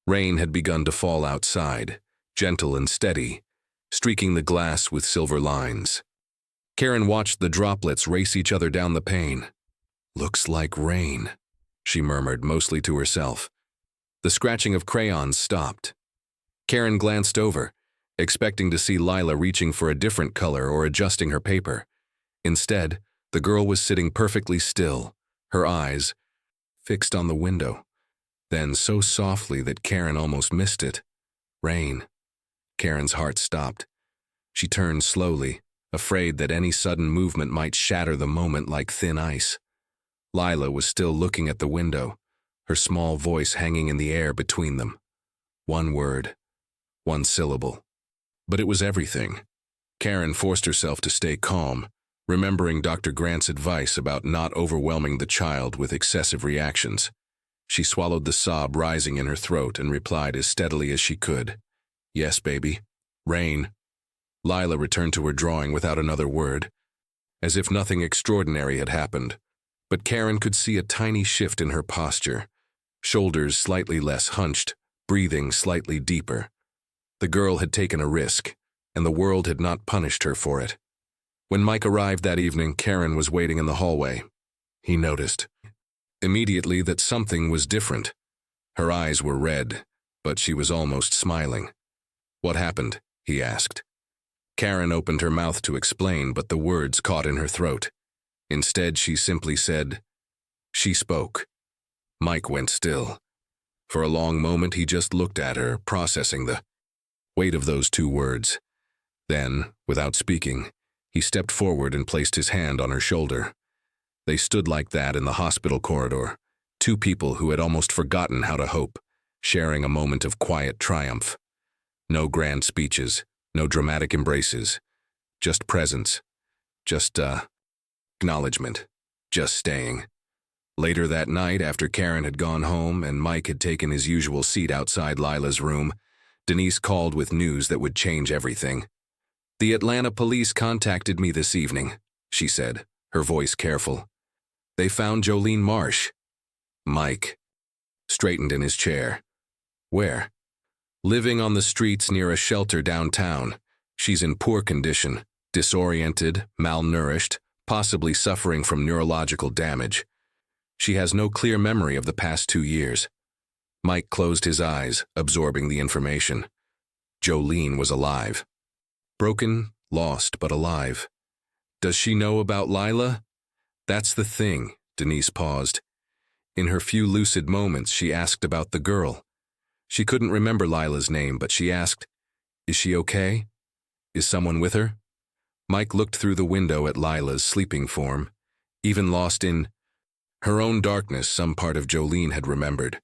Rain had begun to fall outside, gentle and steady, streaking the glass with silver lines. Karen watched the droplets race each other down the pane. Looks like rain, she murmured, mostly to herself. The scratching of crayons stopped. Karen glanced over, expecting to see Lila reaching for a different color or adjusting her paper. Instead, the girl was sitting perfectly still, her eyes fixed on the window. Then so softly that Karen almost missed it. Rain. Karen's heart stopped. She turned slowly, afraid that any sudden movement might shatter the moment like thin ice. Lila was still looking at the window, her small voice hanging in the air between them. One word, one syllable. But it was everything. Karen forced herself to stay calm, remembering Dr. Grant's advice about not overwhelming the child with excessive reactions. She swallowed the sob rising in her throat and replied as steadily as she could. Yes, baby. Rain. Lila returned to her drawing without another word, as if nothing extraordinary had happened. But Karen could see a tiny shift in her posture, shoulders slightly less hunched, breathing slightly deeper. The girl had taken a risk, and the world had not punished her for it. When Mike arrived that evening, Karen was waiting in the hallway. He noticed immediately that something was different. Her eyes were red, but she was almost smiling. What happened? He asked. Karen opened her mouth to explain, but the words caught in her throat. Instead, she simply said, she spoke. Mike went still. For a long moment, he just looked at her, processing the weight of those 2 words. Then, without speaking, he stepped forward and placed his hand on her shoulder. They stood like that in the hospital corridor, 2 people who had almost forgotten how to hope, sharing a moment of quiet triumph. No grand speeches, no dramatic embraces, just presence, just acknowledgement, just staying. Later that night, after Karen had gone home and Mike had taken his usual seat outside Lila's room, Denise called with news that would change everything. The Atlanta police contacted me this evening, she said, her voice careful. They found Jolene Marsh. Mike straightened in his chair. Where? Living on the streets near a shelter downtown. She's in poor condition, disoriented, malnourished, possibly suffering from neurological damage. She has no clear memory of the past 2 years. Mike closed his eyes, absorbing the information. Jolene was alive. Broken, lost, but alive. Does she know about Lila? That's the thing, Denise paused. In her few lucid moments, she asked about the girl. She couldn't remember Lila's name, but she asked, is she okay? Is someone with her? Mike looked through the window at Lila's sleeping form. Even lost in her own darkness, some part of Jolene had remembered.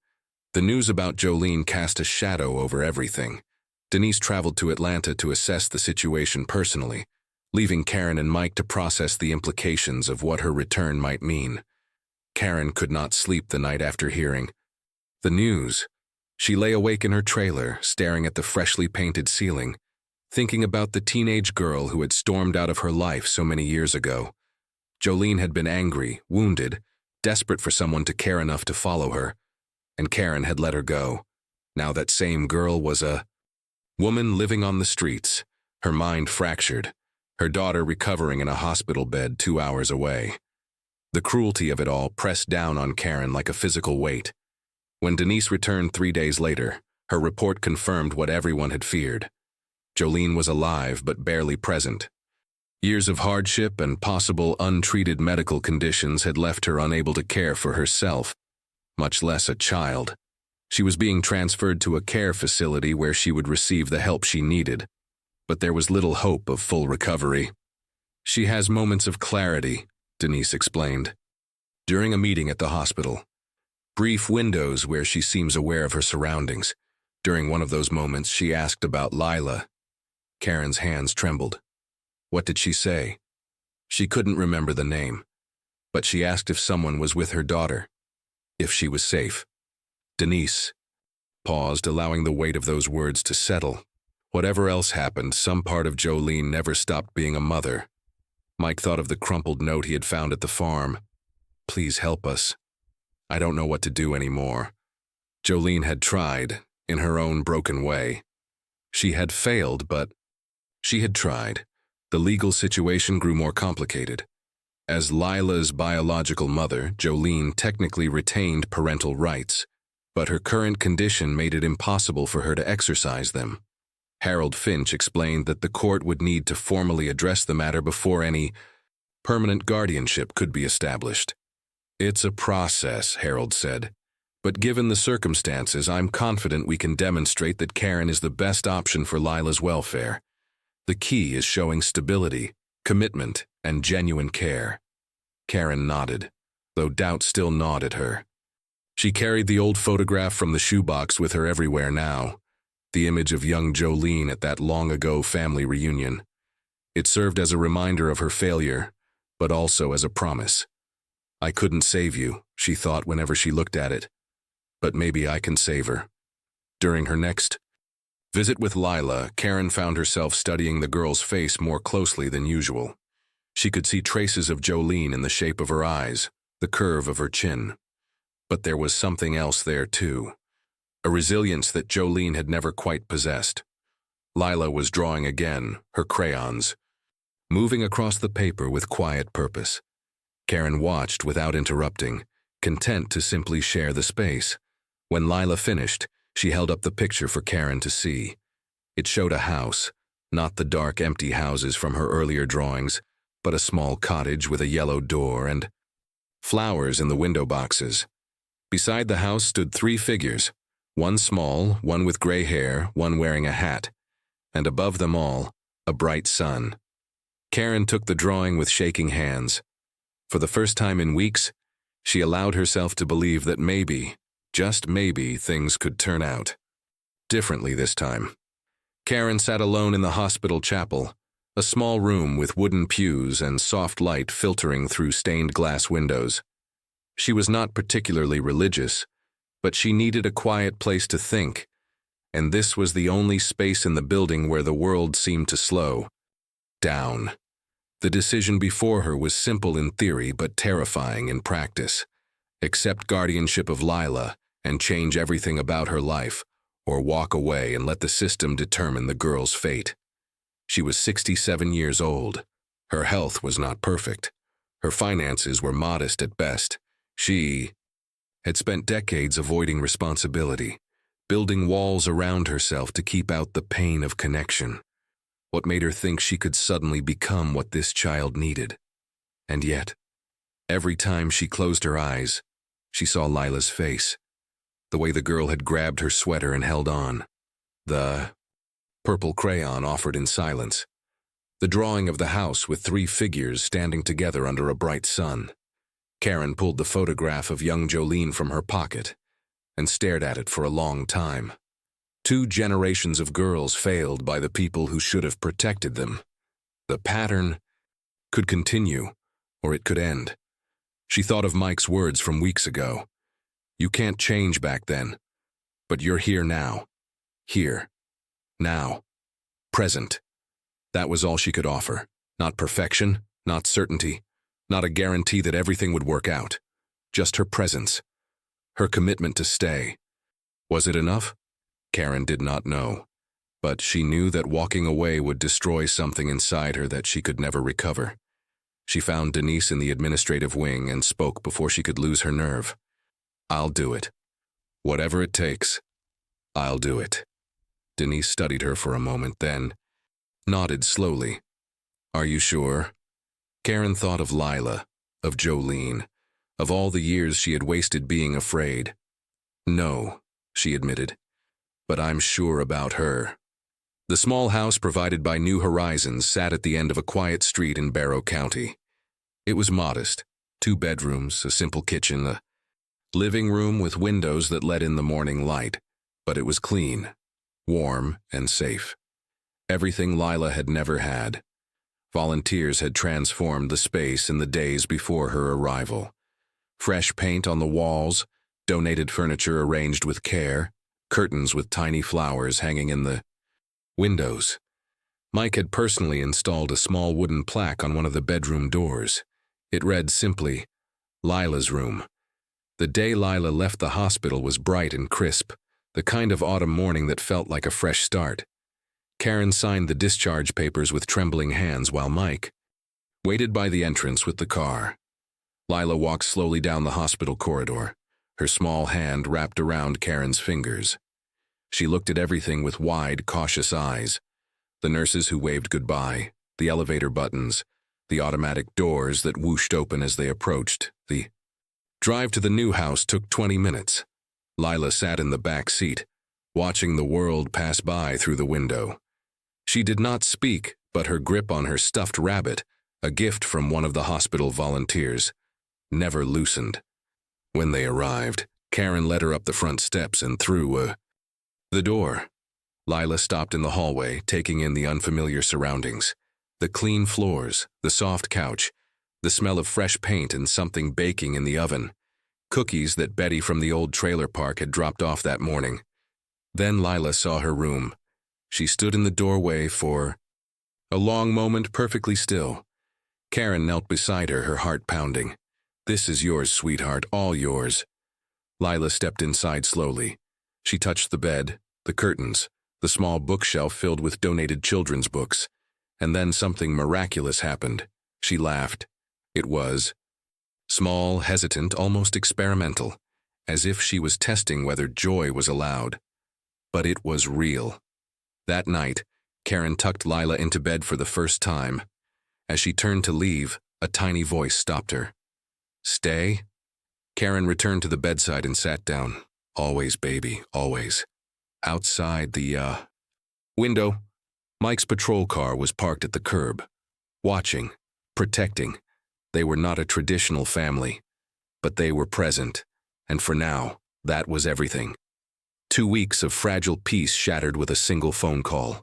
The news about Jolene cast a shadow over everything. Denise traveled to Atlanta to assess the situation personally, leaving Karen and Mike to process the implications of what her return might mean. Karen could not sleep the night after hearing the news. She lay awake in her trailer, staring at the freshly painted ceiling, thinking about the teenage girl who had stormed out of her life so many years ago. Jolene had been angry, wounded, desperate for someone to care enough to follow her, and Karen had let her go. Now that same girl was a woman living on the streets, her mind fractured, her daughter recovering in a hospital bed 2 hours away. The cruelty of it all pressed down on Karen like a physical weight. When Denise returned 3 days later, her report confirmed what everyone had feared. Jolene was alive but barely present. Years of hardship and possible untreated medical conditions had left her unable to care for herself, much less a child. She was being transferred to a care facility where she would receive the help she needed, but there was little hope of full recovery. She has moments of clarity, Denise explained, during a meeting at the hospital. Brief windows where she seems aware of her surroundings. During one of those moments, she asked about Lila. Karen's hands trembled. What did she say? She couldn't remember the name, but she asked if someone was with her daughter, if she was safe. Denise paused, allowing the weight of those words to settle. Whatever else happened, some part of Jolene never stopped being a mother. Mike thought of the crumpled note he had found at the farm. Please help us. I don't know what to do anymore. Jolene had tried, in her own broken way. She had failed, but she had tried. The legal situation grew more complicated. As Lila's biological mother, Jolene technically retained parental rights, but her current condition made it impossible for her to exercise them. Harold Finch explained that the court would need to formally address the matter before any permanent guardianship could be established. It's a process, Harold said, but given the circumstances, I'm confident we can demonstrate that Karen is the best option for Lila's welfare. The key is showing stability, commitment, and genuine care. Karen nodded, though doubt still gnawed at her. She carried the old photograph from the shoebox with her everywhere now, the image of young Jolene at that long-ago family reunion. It served as a reminder of her failure, but also as a promise. I couldn't save you, she thought whenever she looked at it, but maybe I can save her. During her next visit with Lila, Karen found herself studying the girl's face more closely than usual. She could see traces of Jolene in the shape of her eyes, the curve of her chin. But there was something else there too, a resilience that Jolene had never quite possessed. Lila was drawing again, her crayons, moving across the paper with quiet purpose. Karen watched without interrupting, content to simply share the space. When Lila finished, she held up the picture for Karen to see. It showed a house, not the dark, empty houses from her earlier drawings, but a small cottage with a yellow door and flowers in the window boxes. Beside the house stood 3 figures, one small, one with gray hair, one wearing a hat, and above them all, a bright sun. Karen took the drawing with shaking hands. For the first time in weeks, she allowed herself to believe that maybe, just maybe, things could turn out differently this time. Karen sat alone in the hospital chapel, a small room with wooden pews and soft light filtering through stained glass windows. She was not particularly religious, but she needed a quiet place to think, and this was the only space in the building where the world seemed to slow down. The decision before her was simple in theory but terrifying in practice. Accept guardianship of Lila and change everything about her life, or walk away and let the system determine the girl's fate. She was 67 years old. Her health was not perfect. Her finances were modest at best. She had spent decades avoiding responsibility, building walls around herself to keep out the pain of connection. What made her think she could suddenly become what this child needed? And yet, every time she closed her eyes, she saw Lila's face, the way the girl had grabbed her sweater and held on, the purple crayon offered in silence, the drawing of the house with 3 figures standing together under a bright sun. Karen pulled the photograph of young Jolene from her pocket and stared at it for a long time. 2 generations of girls failed by the people who should have protected them. The pattern could continue, or it could end. She thought of Mike's words from weeks ago. You can't change back then, but you're here now. Here. Now. Present. That was all she could offer. Not perfection, not certainty, not a guarantee that everything would work out. Just her presence. Her commitment to stay. Was it enough? Karen did not know, but she knew that walking away would destroy something inside her that she could never recover. She found Denise in the administrative wing and spoke before she could lose her nerve. "I'll do it. Whatever it takes, I'll do it." Denise studied her for a moment, then nodded slowly. "Are you sure?" Karen thought of Lila, of Jolene, of all the years she had wasted being afraid. "No," she admitted, "but I'm sure about her." The small house provided by New Horizons sat at the end of a quiet street in Barrow County. It was modest, 2 bedrooms, a simple kitchen, a living room with windows that let in the morning light, but it was clean, warm, and safe. Everything Lila had never had. Volunteers had transformed the space in the days before her arrival. Fresh paint on the walls, donated furniture arranged with care, curtains with tiny flowers hanging in the windows. Mike had personally installed a small wooden plaque on one of the bedroom doors. It read simply, "Lila's room." The day Lila left the hospital was bright and crisp, the kind of autumn morning that felt like a fresh start. Karen signed the discharge papers with trembling hands while Mike waited by the entrance with the car. Lila walked slowly down the hospital corridor, her small hand wrapped around Karen's fingers. She looked at everything with wide, cautious eyes. The nurses who waved goodbye, the elevator buttons, the automatic doors that whooshed open as they approached. The drive to the new house took 20 minutes. Lila sat in the back seat, watching the world pass by through the window. She did not speak, but her grip on her stuffed rabbit, a gift from one of the hospital volunteers, never loosened. When they arrived, Karen led her up the front steps and through the door. Lila stopped in the hallway, taking in the unfamiliar surroundings. The clean floors, the soft couch, the smell of fresh paint and something baking in the oven. Cookies that Betty from the old trailer park had dropped off that morning. Then Lila saw her room. She stood in the doorway for a long moment, perfectly still. Karen knelt beside her, her heart pounding. "This is yours, sweetheart, all yours." Lila stepped inside slowly. She touched the bed, the curtains, the small bookshelf filled with donated children's books. And then something miraculous happened. She laughed. It was small, hesitant, almost experimental, as if she was testing whether joy was allowed. But it was real. That night, Karen tucked Lila into bed for the first time. As she turned to leave, a tiny voice stopped her. "Stay?" Karen returned to the bedside and sat down. "Always, baby, always." Outside the window, Mike's patrol car was parked at the curb. Watching, protecting. They were not a traditional family, but they were present, and for now, that was everything. 2 weeks of fragile peace shattered with a single phone call.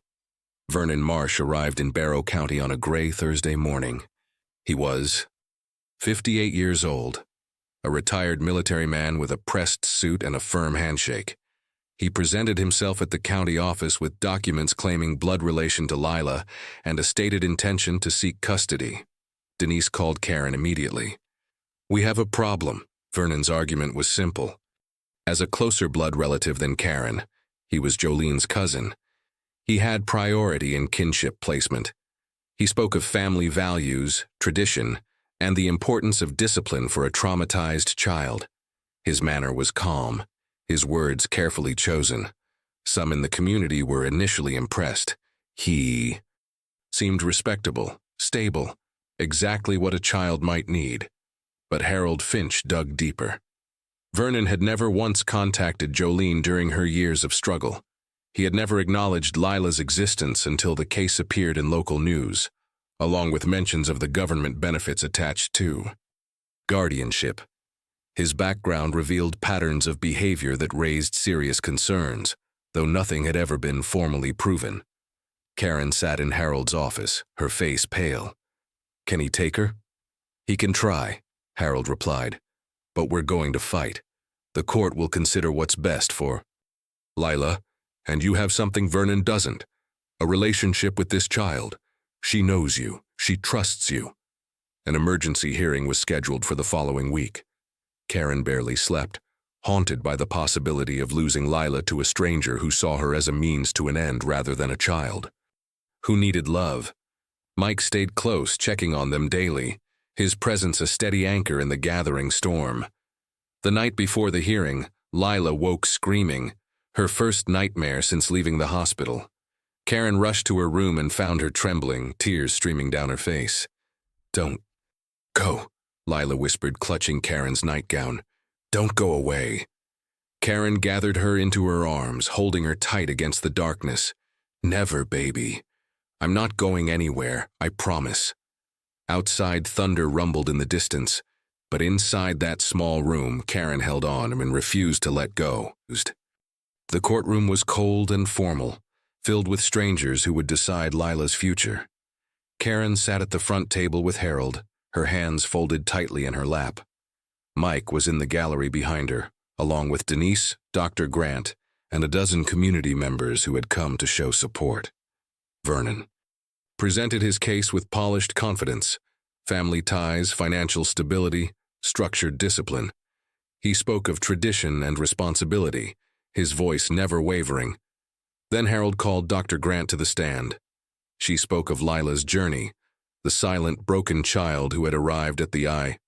Vernon Marsh arrived in Barrow County on a gray Thursday morning. He was 58 years old, a retired military man with a pressed suit and a firm handshake. He presented himself at the county office with documents claiming blood relation to Lila and a stated intention to seek custody. Denise called Karen immediately. "We have a problem." Vernon's argument was simple. As a closer blood relative than Karen, he was Jolene's cousin. He had priority in kinship placement. He spoke of family values, tradition, and the importance of discipline for a traumatized child. His manner was calm, his words carefully chosen. Some in the community were initially impressed. He seemed respectable, stable, exactly what a child might need. But Harold Finch dug deeper. Vernon had never once contacted Jolene during her years of struggle. He had never acknowledged Lila's existence until the case appeared in local news, along with mentions of the government benefits attached to guardianship. His background revealed patterns of behavior that raised serious concerns, though nothing had ever been formally proven. Karen sat in Harold's office, her face pale. "Can he take her?" "He can try," Harold replied, "but we're going to fight. The court will consider what's best for Lila, and you have something Vernon doesn't, a relationship with this child. She knows you. She trusts you." An emergency hearing was scheduled for the following week. Karen barely slept, haunted by the possibility of losing Lila to a stranger who saw her as a means to an end rather than a child. Who needed love? Mike stayed close, checking on them daily, his presence a steady anchor in the gathering storm. The night before the hearing, Lila woke screaming, her first nightmare since leaving the hospital. Karen rushed to her room and found her trembling, tears streaming down her face. "Don't go," Lila whispered, clutching Karen's nightgown. "Don't go away." Karen gathered her into her arms, holding her tight against the darkness. "Never, baby. I'm not going anywhere, I promise." Outside, thunder rumbled in the distance, but inside that small room, Karen held on and refused to let go. The courtroom was cold and formal, filled with strangers who would decide Lila's future. Karen sat at the front table with Harold, her hands folded tightly in her lap. Mike was in the gallery behind her, along with Denise, Dr. Grant, and a dozen community members who had come to show support. Vernon presented his case with polished confidence, family ties, financial stability, structured discipline. He spoke of tradition and responsibility, his voice never wavering. Then Harold called Dr. Grant to the stand. She spoke of Lila's journey, the silent, broken child who had arrived at the eye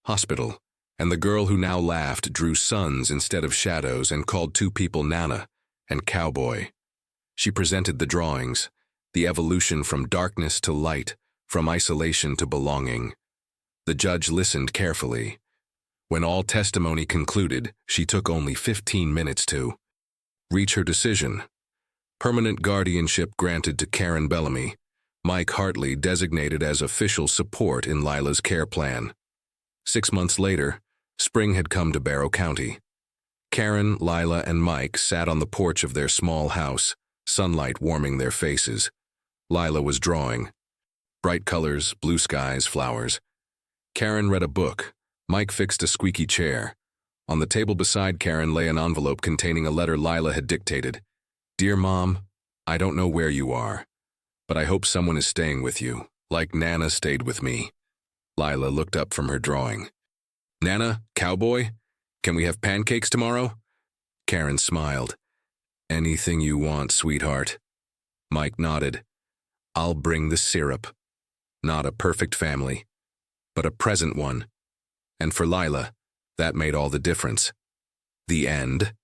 hospital, and the girl who now laughed, drew suns instead of shadows, and called two people Nana and Cowboy. She presented the drawings, the evolution from darkness to light, from isolation to belonging. The judge listened carefully. When all testimony concluded, she took only 15 minutes to reach her decision. Permanent guardianship granted to Karen Bellamy, Mike Hartley designated as official support in Lila's care plan. 6 months later, spring had come to Barrow County. Karen, Lila, and Mike sat on the porch of their small house, sunlight warming their faces. Lila was drawing. Bright colors, blue skies, flowers. Karen read a book. Mike fixed a squeaky chair. On the table beside Karen lay an envelope containing a letter Lila had dictated. "Dear Mom, I don't know where you are, but I hope someone is staying with you, like Nana stayed with me." Lila looked up from her drawing. "Nana, Cowboy, can we have pancakes tomorrow?" Karen smiled. "Anything you want, sweetheart." Mike nodded. "I'll bring the syrup." Not a perfect family, but a present one. And for Lila, that made all the difference. The end.